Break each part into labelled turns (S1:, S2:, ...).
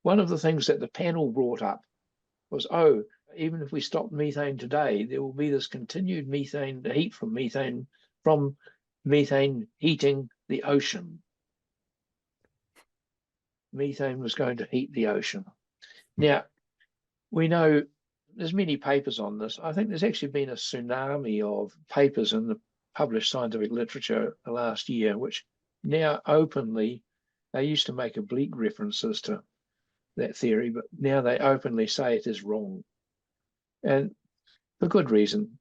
S1: one of the things that the panel brought up was, oh, even if we stop methane today, there will be this continued methane, the heat from methane heating the ocean. Methane was going to heat the ocean. Now, we know there's many papers on this. I think there's actually been a tsunami of papers in the published scientific literature the last year, which now openly, they used to make oblique references to that theory, but now they openly say it is wrong. And for good reason,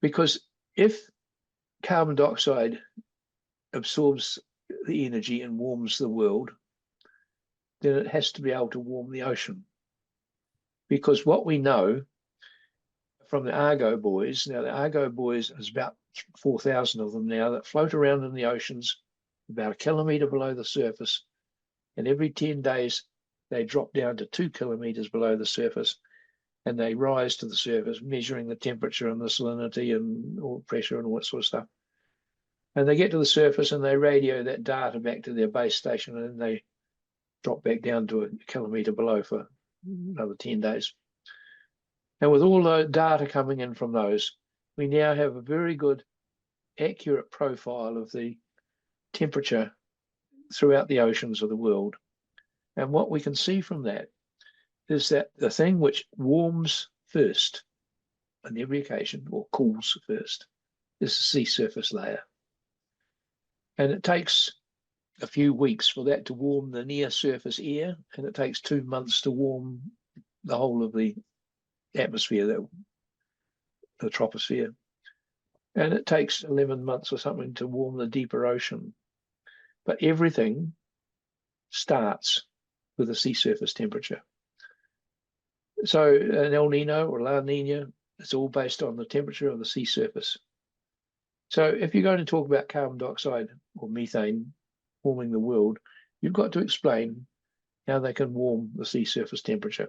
S1: because if carbon dioxide absorbs the energy and warms the world, then it has to be able to warm the ocean. Because what we know from the Argo buoys, now the Argo buoys, is about 4,000 of them now that float around in the oceans about 1 kilometre below the surface, and every 10 days they drop down to 2 kilometres below the surface, and they rise to the surface, measuring the temperature and the salinity and all pressure and all that sort of stuff. And they get to the surface and they radio that data back to their base station, and then they drop back down to 1 kilometre below for another 10 days. And with all the data coming in from those, we now have a very good, accurate profile of the temperature throughout the oceans of the world. And what we can see from that is that the thing which warms first on every occasion, or cools first, is the sea surface layer. And it takes a few weeks for that to warm the near surface air, and it takes 2 months to warm the whole of the atmosphere, the troposphere. And it takes 11 months or something to warm the deeper ocean. But everything starts with the sea surface temperature. So an El Nino or La Nina, it's all based on the temperature of the sea surface. So if you're going to talk about carbon dioxide or methane warming the world, you've got to explain how they can warm the sea surface temperature.